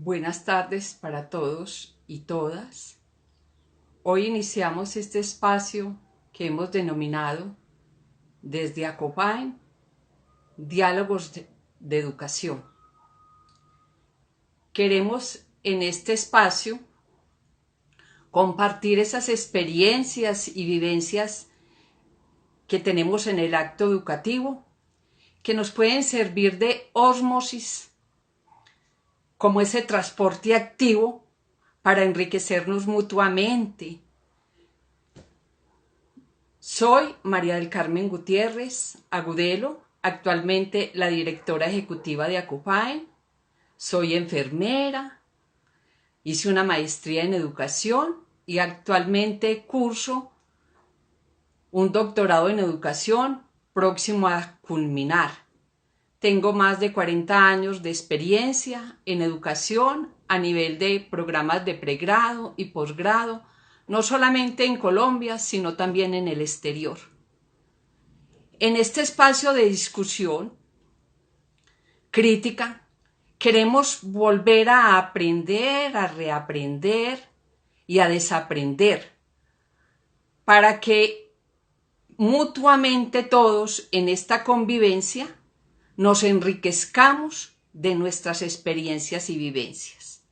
Buenas tardes para todos y todas. Hoy iniciamos este espacio que hemos denominado desde Akopain, Diálogos de Educación. Queremos en este espacio compartir esas experiencias y vivencias que tenemos en el acto educativo, que nos pueden servir de ósmosis, como ese transporte activo para enriquecernos mutuamente. Soy María del Carmen Gutiérrez Agudelo, actualmente la directora ejecutiva de Akopain. Soy enfermera, hice una maestría en educación y actualmente curso un doctorado en educación próximo a culminar. Tengo más de 40 años de experiencia en educación a nivel de programas de pregrado y posgrado, no solamente en Colombia, sino también en el exterior. En este espacio de discusión crítica, queremos volver a aprender, a reaprender y a desaprender para que mutuamente todos en esta convivencia nos enriquezcamos de nuestras experiencias y vivencias.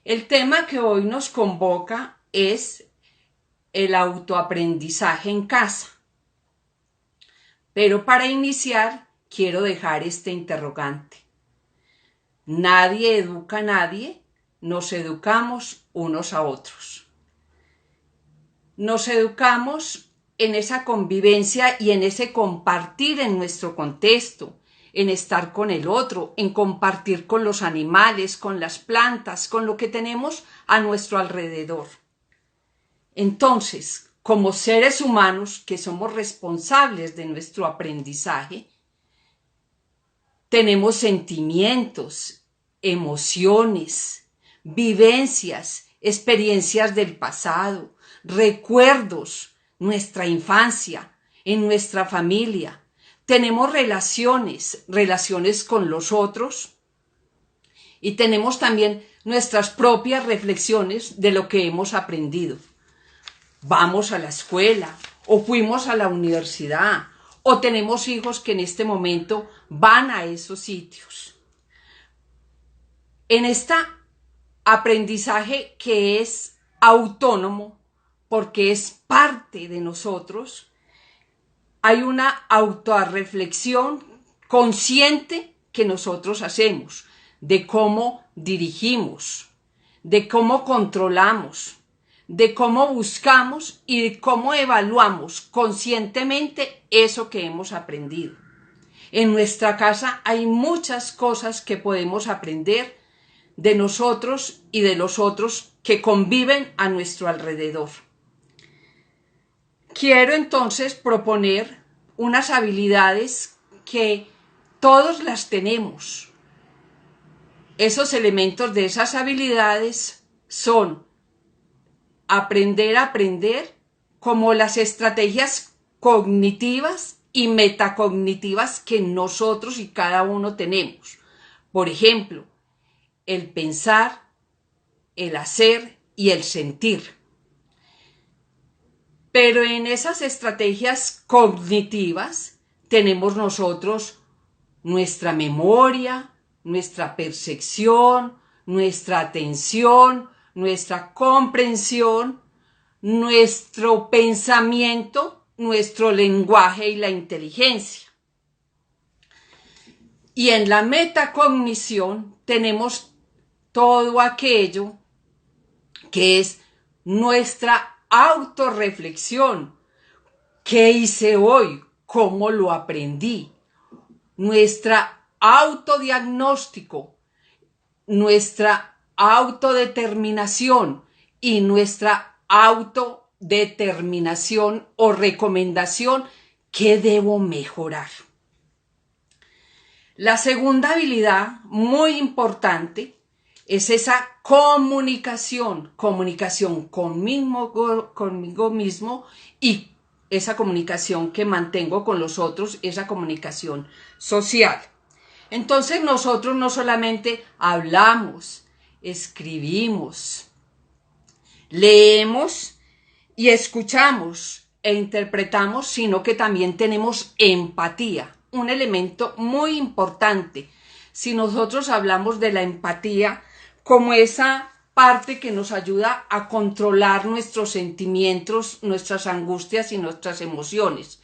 El tema que hoy nos convoca es el autoaprendizaje en casa. Pero para iniciar, quiero dejar este interrogante. Nadie educa a nadie, nos educamos unos a otros. Nos educamos en esa convivencia y en ese compartir en nuestro contexto, en estar con el otro, en compartir con los animales, con las plantas, con lo que tenemos a nuestro alrededor. Entonces, como seres humanos que somos responsables de nuestro aprendizaje, tenemos sentimientos, emociones, vivencias, experiencias del pasado, recuerdos, nuestra infancia, en nuestra familia. Tenemos relaciones con los otros y tenemos también nuestras propias reflexiones de lo que hemos aprendido. Vamos a la escuela o fuimos a la universidad o tenemos hijos que en este momento van a esos sitios. En este aprendizaje que es autónomo porque es parte de nosotros, hay una autorreflexión consciente que nosotros hacemos de cómo dirigimos, de cómo controlamos, de cómo buscamos y de cómo evaluamos conscientemente eso que hemos aprendido. En nuestra casa hay muchas cosas que podemos aprender de nosotros y de los otros que conviven a nuestro alrededor. Quiero entonces proponer unas habilidades que todos las tenemos. Esos elementos de esas habilidades son aprender a aprender, como las estrategias cognitivas y metacognitivas que nosotros y cada uno tenemos. Por ejemplo, el pensar, el hacer y el sentir. Pero en esas estrategias cognitivas tenemos nosotros nuestra memoria, nuestra percepción, nuestra atención, nuestra comprensión, nuestro pensamiento, nuestro lenguaje y la inteligencia. Y en la metacognición tenemos todo aquello que es nuestra autorreflexión. ¿Qué hice hoy? ¿Cómo lo aprendí? Nuestra autodiagnóstico, nuestra autodeterminación y nuestra autodeterminación o recomendación. ¿Qué debo mejorar? La segunda habilidad muy importante es esa comunicación conmigo mismo y esa comunicación que mantengo con los otros, esa comunicación social. Entonces nosotros no solamente hablamos, escribimos, leemos y escuchamos e interpretamos, sino que también tenemos empatía, un elemento muy importante. Si nosotros hablamos de la empatía como esa parte que nos ayuda a controlar nuestros sentimientos, nuestras angustias y nuestras emociones.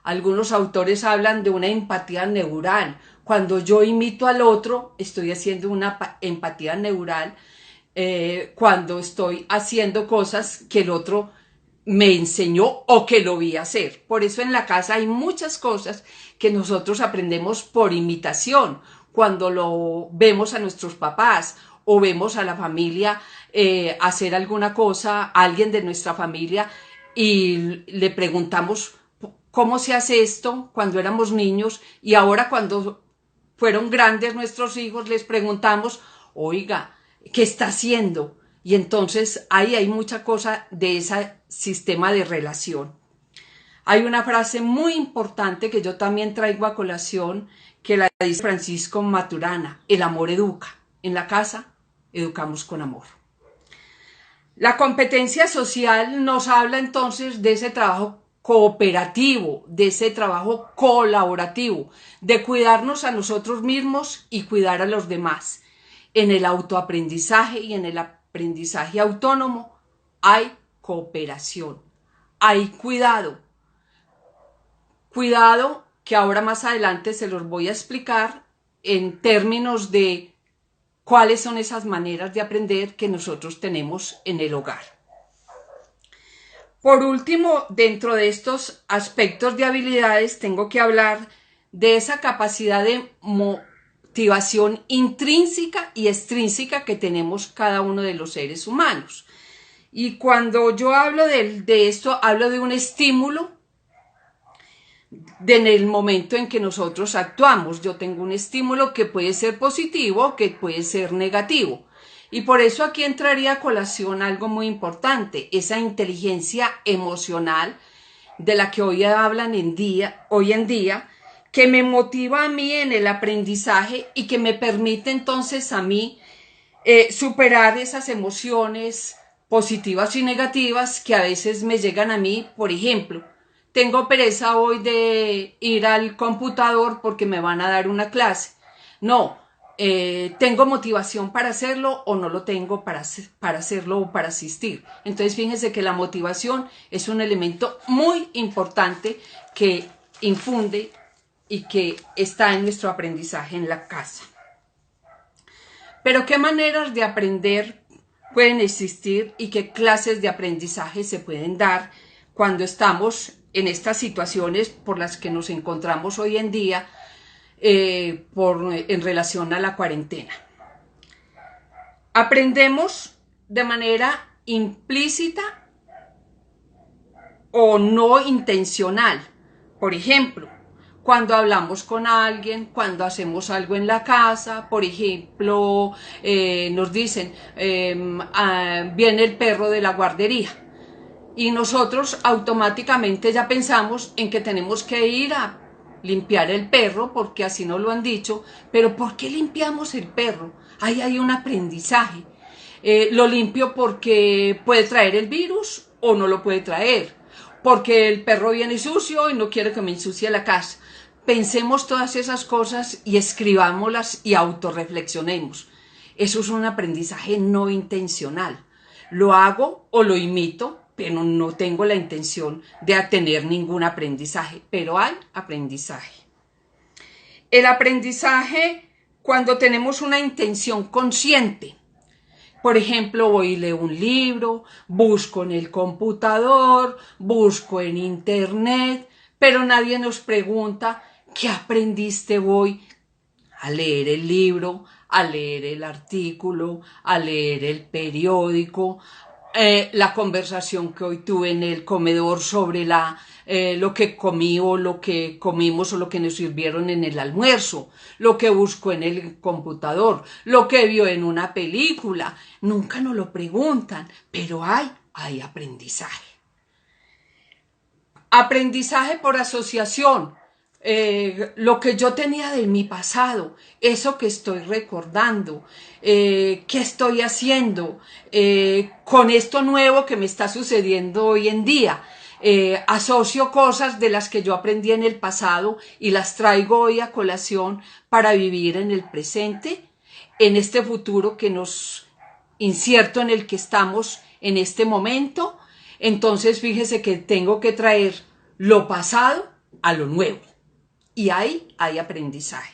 Algunos autores hablan de una empatía neural. Cuando yo imito al otro, estoy haciendo una empatía neural cuando estoy haciendo cosas que el otro me enseñó o que lo vi hacer. Por eso en la casa hay muchas cosas que nosotros aprendemos por imitación. Cuando lo vemos a nuestros papás o vemos a la familia hacer alguna cosa, a alguien de nuestra familia, y le preguntamos cómo se hace esto cuando éramos niños, y ahora cuando fueron grandes nuestros hijos les preguntamos, oiga, ¿qué está haciendo? Y entonces ahí hay mucha cosa de ese sistema de relación. Hay una frase muy importante que yo también traigo a colación, que la dice Francisco Maturana: el amor educa. En la casa educamos con amor. La competencia social nos habla entonces de ese trabajo cooperativo, de ese trabajo colaborativo, de cuidarnos a nosotros mismos y cuidar a los demás. En el autoaprendizaje y en el aprendizaje autónomo hay cooperación, hay cuidado. Cuidado que ahora más adelante se los voy a explicar en términos de cuáles son esas maneras de aprender que nosotros tenemos en el hogar. Por último, dentro de estos aspectos de habilidades, tengo que hablar de esa capacidad de motivación intrínseca y extrínseca que tenemos cada uno de los seres humanos. Y cuando yo hablo de esto, hablo de un estímulo en el momento en que nosotros actuamos. Yo tengo un estímulo que puede ser positivo, que puede ser negativo. Y por eso aquí entraría a colación algo muy importante, esa inteligencia emocional de la que hoy hablan hoy en día, que me motiva a mí en el aprendizaje y que me permite entonces a mí superar esas emociones positivas y negativas que a veces me llegan a mí. Por ejemplo, tengo pereza hoy de ir al computador porque me van a dar una clase. No, tengo motivación para hacerlo o no lo tengo para hacerlo o para asistir. Entonces fíjense que la motivación es un elemento muy importante que infunde y que está en nuestro aprendizaje en la casa. Pero ¿qué maneras de aprender pueden existir y qué clases de aprendizaje se pueden dar cuando estamos en estas situaciones por las que nos encontramos hoy en día en relación a la cuarentena? Aprendemos de manera implícita o no intencional. Por ejemplo, cuando hablamos con alguien, cuando hacemos algo en la casa, por ejemplo, nos dicen, viene el perro de la guardería. Y nosotros automáticamente ya pensamos en que tenemos que ir a limpiar el perro, porque así nos lo han dicho. Pero ¿por qué limpiamos el perro? Ahí hay un aprendizaje. Lo limpio porque puede traer el virus o no lo puede traer, porque el perro viene sucio y no quiere que me ensucie la casa. Pensemos todas esas cosas y escribámoslas y autorreflexionemos. Eso es un aprendizaje no intencional. Lo hago o lo imito, pero no tengo la intención de tener ningún aprendizaje, pero hay aprendizaje. El aprendizaje cuando tenemos una intención consciente. Por ejemplo, voy y leo un libro, busco en el computador, busco en internet, pero nadie nos pregunta ¿qué aprendiste hoy? A leer el libro, a leer el artículo, a leer el periódico, la conversación que hoy tuve en el comedor sobre lo que comí o lo que comimos o lo que nos sirvieron en el almuerzo, lo que busco en el computador, lo que vio en una película. Nunca nos lo preguntan, pero hay aprendizaje. Aprendizaje por asociación. lo que yo tenía de mi pasado, eso que estoy recordando, qué estoy haciendo con esto nuevo que me está sucediendo hoy en día. Asocio cosas de las que yo aprendí en el pasado y las traigo hoy a colación para vivir en el presente, en este futuro que nos incierto en el que estamos en este momento. Entonces fíjese que tengo que traer lo pasado a lo nuevo. Y ahí hay aprendizaje.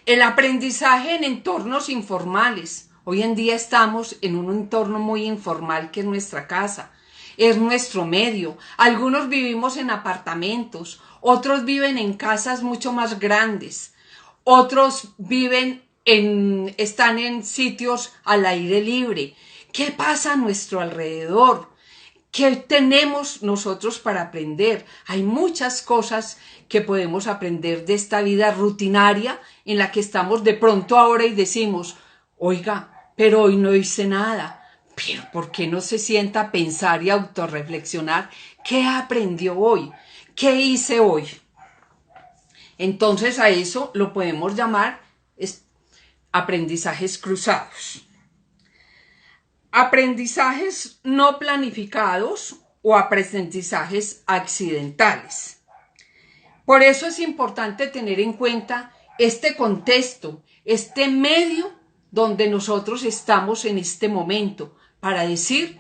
El aprendizaje en entornos informales. Hoy en día estamos en un entorno muy informal que es nuestra casa, es nuestro medio. Algunos vivimos en apartamentos, otros viven en casas mucho más grandes, otros están en sitios al aire libre. ¿Qué pasa a nuestro alrededor? ¿Qué tenemos nosotros para aprender? Hay muchas cosas que podemos aprender de esta vida rutinaria en la que estamos de pronto ahora y decimos, oiga, pero hoy no hice nada. Pero ¿por qué no se sienta a pensar y a autorreflexionar? ¿Qué aprendió hoy? ¿Qué hice hoy? Entonces a eso lo podemos llamar aprendizajes cruzados. Aprendizajes no planificados o aprendizajes accidentales. Por eso es importante tener en cuenta este contexto, este medio donde nosotros estamos en este momento para decir,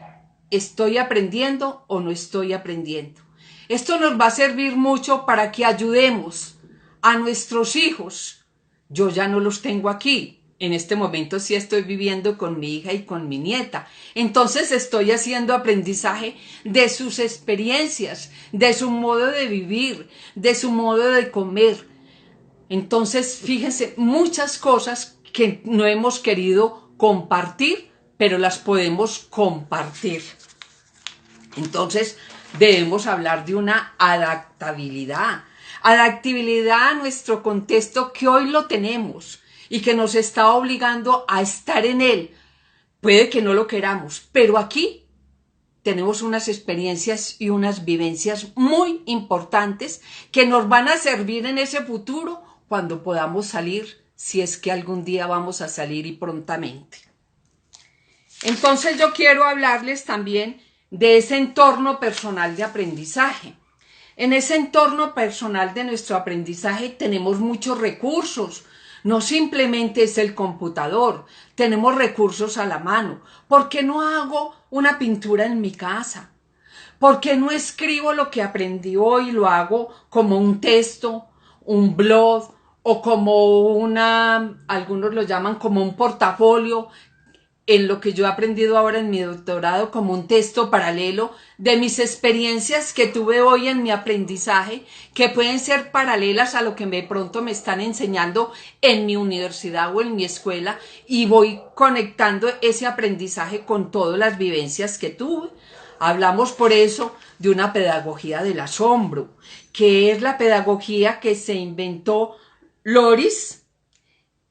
¿estoy aprendiendo o no estoy aprendiendo? Esto nos va a servir mucho para que ayudemos a nuestros hijos. Yo ya no los tengo aquí. En este momento sí estoy viviendo con mi hija y con mi nieta. Entonces estoy haciendo aprendizaje de sus experiencias, de su modo de vivir, de su modo de comer. Entonces, fíjense, muchas cosas que no hemos querido compartir, pero las podemos compartir. Entonces, debemos hablar de una adaptabilidad. Adaptabilidad a nuestro contexto que hoy lo tenemos y que nos está obligando a estar en él. Puede que no lo queramos, pero aquí tenemos unas experiencias y unas vivencias muy importantes que nos van a servir en ese futuro cuando podamos salir, si es que algún día vamos a salir y prontamente. Entonces yo quiero hablarles también de ese entorno personal de aprendizaje. En ese entorno personal de nuestro aprendizaje tenemos muchos recursos. No simplemente es el computador, tenemos recursos a la mano. ¿Por qué no hago una pintura en mi casa? ¿Por qué no escribo lo que aprendí hoy y lo hago como un texto, un blog o como algunos lo llaman como un portafolio, en lo que yo he aprendido ahora en mi doctorado, como un texto paralelo de mis experiencias que tuve hoy en mi aprendizaje, que pueden ser paralelas a lo que de pronto me están enseñando en mi universidad o en mi escuela, y voy conectando ese aprendizaje con todas las vivencias que tuve. Hablamos por eso de una pedagogía del asombro, que es la pedagogía que se inventó Loris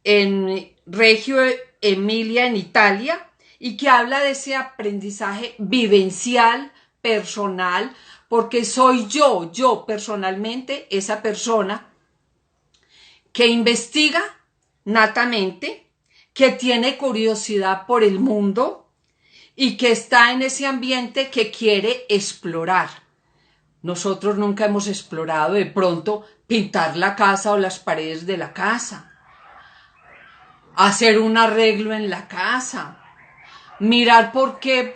en Reggio Emilia, en Italia, y que habla de ese aprendizaje vivencial, personal, porque soy yo personalmente, esa persona que investiga natamente, que tiene curiosidad por el mundo y que está en ese ambiente que quiere explorar. Nosotros nunca hemos explorado de pronto pintar la casa o las paredes de la casa, hacer un arreglo en la casa, mirar por qué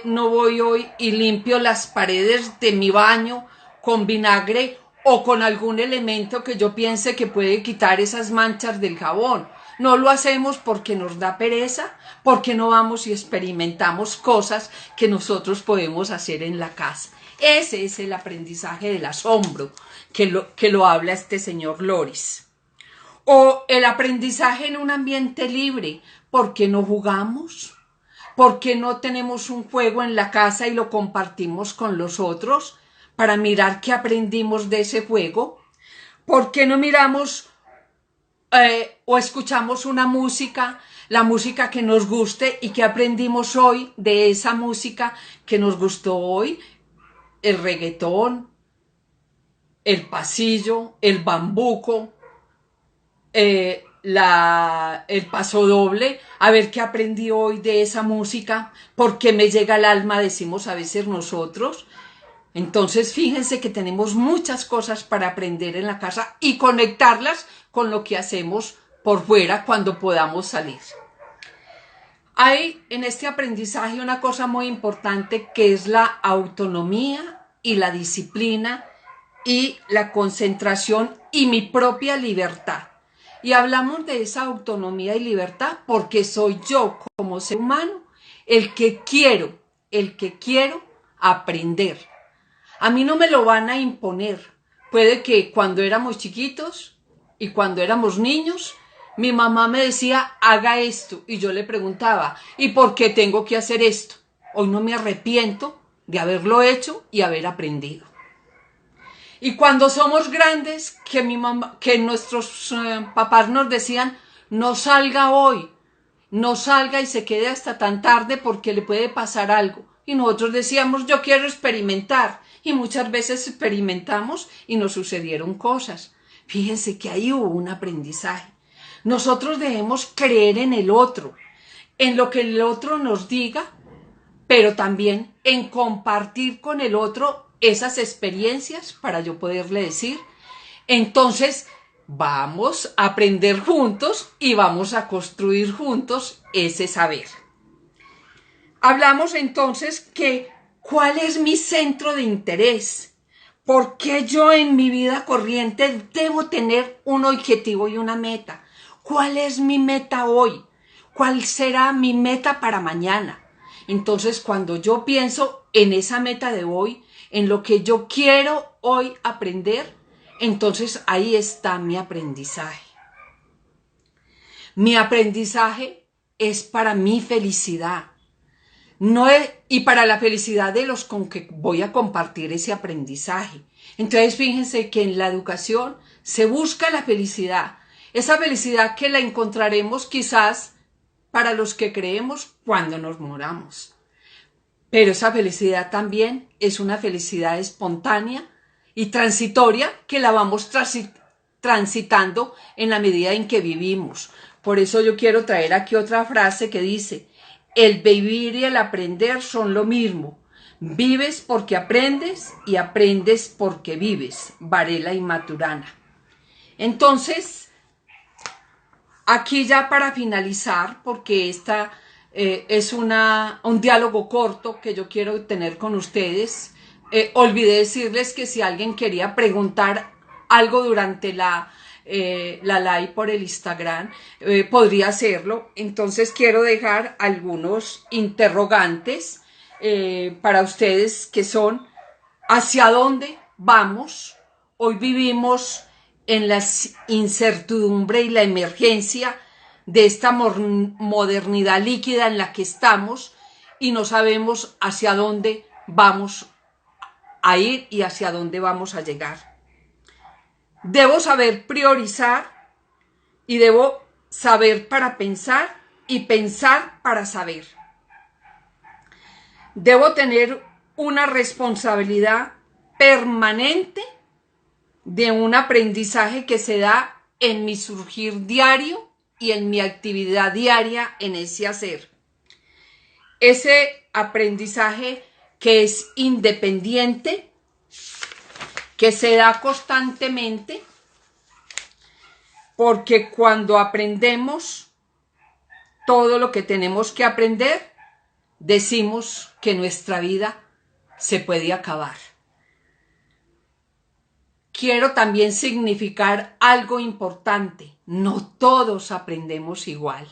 no voy hoy y limpio las paredes de mi baño con vinagre o con algún elemento que yo piense que puede quitar esas manchas del jabón. No lo hacemos porque nos da pereza, porque no vamos y experimentamos cosas que nosotros podemos hacer en la casa. Ese es el aprendizaje del asombro que lo habla este señor Loris. O el aprendizaje en un ambiente libre. ¿Por qué no jugamos? ¿Por qué no tenemos un juego en la casa y lo compartimos con los otros para mirar qué aprendimos de ese juego? ¿Por qué no miramos o escuchamos una música, la música que nos guste y que aprendimos hoy de esa música que nos gustó hoy? El reggaetón, el pasillo, el bambuco, el pasodoble, a ver qué aprendí hoy de esa música, porque me llega al alma, decimos a veces nosotros. Entonces fíjense que tenemos muchas cosas para aprender en la casa y conectarlas con lo que hacemos por fuera cuando podamos salir. Hay en este aprendizaje una cosa muy importante que es la autonomía y la disciplina y la concentración y mi propia libertad. Y hablamos de esa autonomía y libertad porque soy yo como ser humano el que quiero aprender. A mí no me lo van a imponer. Puede que cuando éramos chiquitos y cuando éramos niños, mi mamá me decía, haga esto. Y yo le preguntaba, ¿y por qué tengo que hacer esto? Hoy no me arrepiento de haberlo hecho y haber aprendido. Y cuando somos grandes, que nuestros papás nos decían, no salga hoy, no salga y se quede hasta tan tarde porque le puede pasar algo. Y nosotros decíamos, yo quiero experimentar. Y muchas veces experimentamos y nos sucedieron cosas. Fíjense que ahí hubo un aprendizaje. Nosotros debemos creer en el otro, en lo que el otro nos diga, pero también en compartir con el otro esas experiencias para yo poderle decir. Entonces, vamos a aprender juntos y vamos a construir juntos ese saber. Hablamos entonces que ¿cuál es mi centro de interés? ¿Por qué yo en mi vida corriente debo tener un objetivo y una meta? ¿Cuál es mi meta hoy? ¿Cuál será mi meta para mañana? Entonces, cuando yo pienso en esa meta de hoy, en lo que yo quiero hoy aprender, entonces ahí está mi aprendizaje. Mi aprendizaje es para mi felicidad. No es, y para la felicidad de los con que voy a compartir ese aprendizaje. Entonces fíjense que en la educación se busca la felicidad. Esa felicidad que la encontraremos quizás para los que creemos cuando nos moramos. Pero esa felicidad también es una felicidad espontánea y transitoria que la vamos transitando en la medida en que vivimos. Por eso yo quiero traer aquí otra frase que dice: el vivir y el aprender son lo mismo. Vives porque aprendes y aprendes porque vives. Varela y Maturana. Entonces, aquí ya para finalizar, porque esta es un diálogo corto que yo quiero tener con ustedes. Olvidé decirles que si alguien quería preguntar algo durante la live por el Instagram, podría hacerlo. Entonces quiero dejar algunos interrogantes para ustedes que son: ¿hacia dónde vamos? Hoy vivimos en la incertidumbre y la emergencia de esta modernidad líquida en la que estamos y no sabemos hacia dónde vamos a ir y hacia dónde vamos a llegar. Debo saber priorizar y debo saber para pensar y pensar para saber. Debo tener una responsabilidad permanente de un aprendizaje que se da en mi surgir diario y en mi actividad diaria en ese hacer. Ese aprendizaje que es independiente, que se da constantemente, porque cuando aprendemos todo lo que tenemos que aprender, decimos que nuestra vida se puede acabar. Quiero también significar algo importante: no todos aprendemos igual.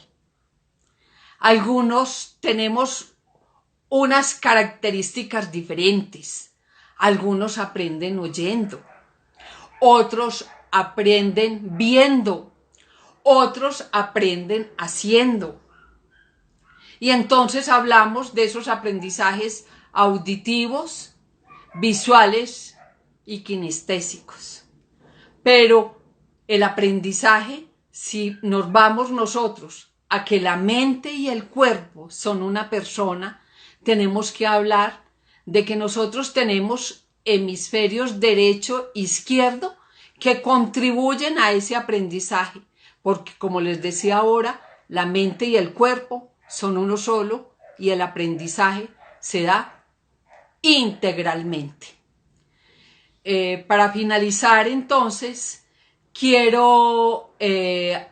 Algunos tenemos unas características diferentes. Algunos aprenden oyendo, otros aprenden viendo, otros aprenden haciendo. Y entonces hablamos de esos aprendizajes auditivos, visuales y kinestésicos. Pero el aprendizaje, si nos vamos nosotros a que la mente y el cuerpo son una persona, tenemos que hablar de que nosotros tenemos hemisferios derecho e izquierdo que contribuyen a ese aprendizaje, porque como les decía ahora, la mente y el cuerpo son uno solo y el aprendizaje se da integralmente. Para finalizar, entonces, quiero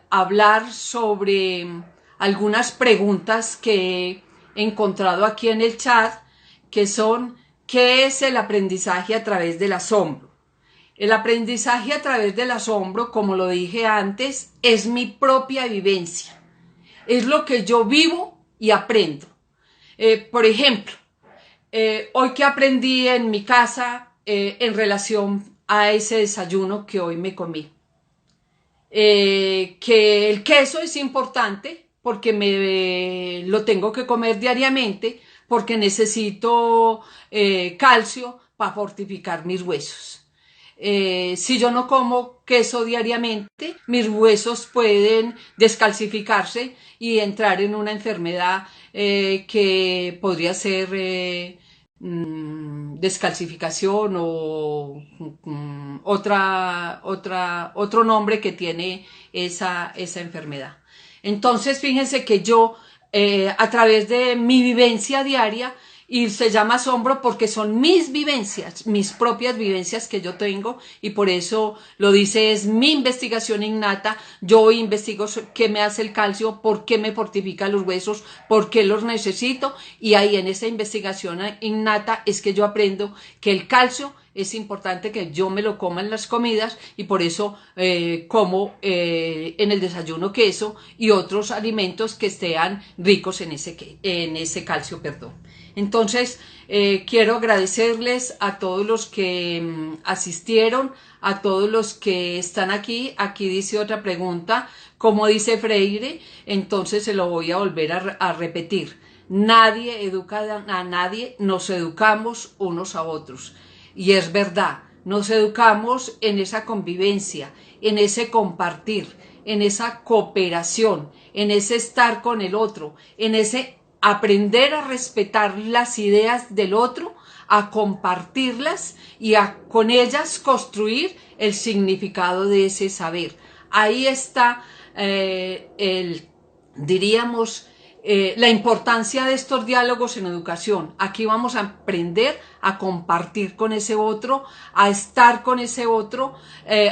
hablar sobre algunas preguntas que he encontrado aquí en el chat, que son: ¿qué es el aprendizaje a través del asombro? El aprendizaje a través del asombro, como lo dije antes, es mi propia vivencia. Es lo que yo vivo y aprendo. Por ejemplo, hoy que aprendí en mi casa en relación a ese desayuno que hoy me comí. Que el queso es importante porque lo tengo que comer diariamente, porque necesito calcio para fortificar mis huesos. Si yo no como queso diariamente, mis huesos pueden descalcificarse y entrar en una enfermedad que podría ser descalcificación o otro nombre que tiene esa enfermedad. Entonces, fíjense que yo, a través de mi vivencia diaria, y se llama asombro porque son mis vivencias, mis propias vivencias que yo tengo, y por eso lo dice, es mi investigación innata. Yo investigo qué me hace el calcio, por qué me fortifica los huesos, por qué los necesito, y ahí en esa investigación innata es que yo aprendo que el calcio es importante que yo me lo coma en las comidas, y por eso como en el desayuno queso y otros alimentos que estén ricos en ese calcio, perdón. Entonces, quiero agradecerles a todos los que asistieron, a todos los que están aquí. Aquí dice otra pregunta, como dice Freire, entonces se lo voy a volver a repetir. Nadie educa a nadie, nos educamos unos a otros. Y es verdad, nos educamos en esa convivencia, en ese compartir, en esa cooperación, en ese estar con el otro, en ese aprender a respetar las ideas del otro, a compartirlas y con ellas construir el significado de ese saber. Ahí está diríamos, la importancia de estos diálogos en educación. Aquí vamos a aprender a compartir con ese otro, a estar con ese otro,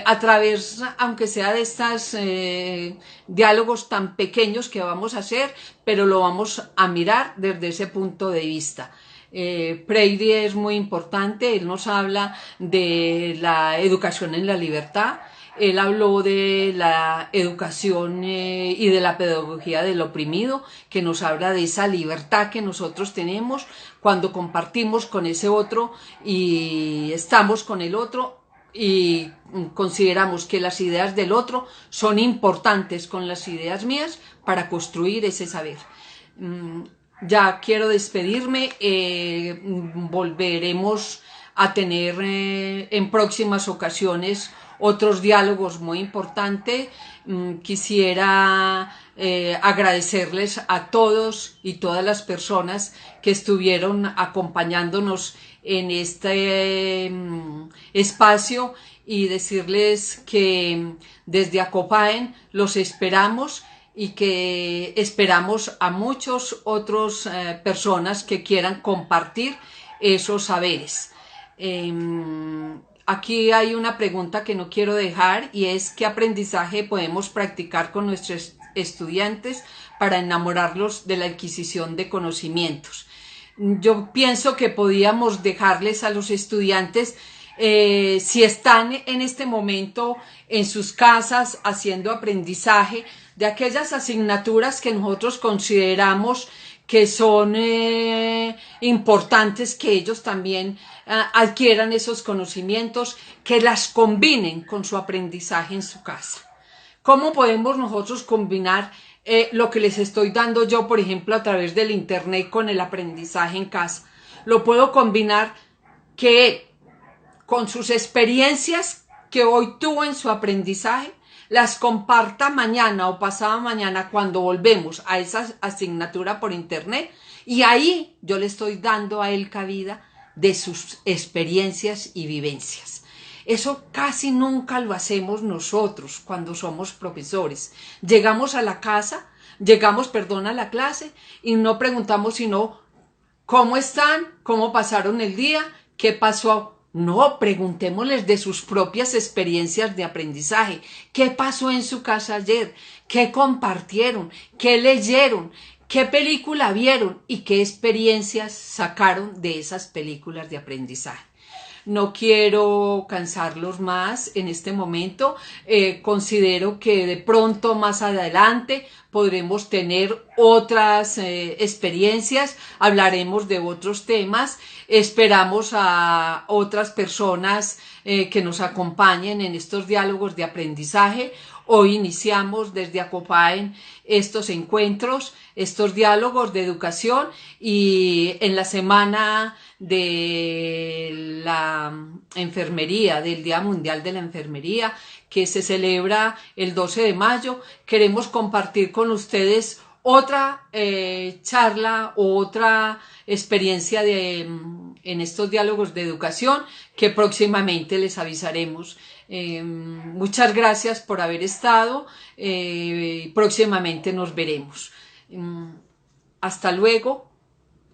a través, aunque sea de estos diálogos tan pequeños que vamos a hacer, pero lo vamos a mirar desde ese punto de vista. Freire es muy importante, él nos habla de la educación en la libertad. Él habló de la educación y de la pedagogía del oprimido, que nos habla de esa libertad que nosotros tenemos cuando compartimos con ese otro y estamos con el otro y consideramos que las ideas del otro son importantes con las ideas mías para construir ese saber. Ya quiero despedirme, volveremos a tener en próximas ocasiones otros diálogos muy importantes. Quisiera agradecerles a todos y todas las personas que estuvieron acompañándonos en este espacio y decirles que desde Akopaen los esperamos y que esperamos a muchos otros personas que quieran compartir esos saberes. Aquí hay una pregunta que no quiero dejar y es: ¿qué aprendizaje podemos practicar con nuestros estudiantes para enamorarlos de la adquisición de conocimientos? Yo pienso que podíamos dejarles a los estudiantes, si están en este momento en sus casas haciendo aprendizaje de aquellas asignaturas que nosotros consideramos que son importantes, que ellos también adquieran esos conocimientos, que las combinen con su aprendizaje en su casa. ¿Cómo podemos nosotros combinar lo que les estoy dando yo, por ejemplo, a través del internet con el aprendizaje en casa? Lo puedo combinar que con sus experiencias que hoy tuvo en su aprendizaje, las comparta mañana o pasado mañana cuando volvemos a esa asignatura por internet, y ahí yo le estoy dando a él cabida de sus experiencias y vivencias. Eso casi nunca lo hacemos nosotros cuando somos profesores. Llegamos a la casa, a la clase y no preguntamos sino ¿cómo están? ¿Cómo pasaron el día? ¿Qué pasó? No, preguntémosles de sus propias experiencias de aprendizaje. ¿Qué pasó en su casa ayer? ¿Qué compartieron? ¿Qué leyeron? ¿Qué película vieron? ¿Y qué experiencias sacaron de esas películas de aprendizaje? No quiero cansarlos más en este momento. Considero que de pronto más adelante podremos tener otras experiencias, hablaremos de otros temas, esperamos a otras personas que nos acompañen en estos diálogos de aprendizaje. Hoy iniciamos desde Acopaen estos encuentros, estos diálogos de educación y en la semana de la enfermería, del Día Mundial de la Enfermería, que se celebra el 12 de mayo, queremos compartir con ustedes otra charla o otra experiencia en estos diálogos de educación que próximamente les avisaremos. Muchas gracias por haber estado. Próximamente nos veremos. Hasta luego.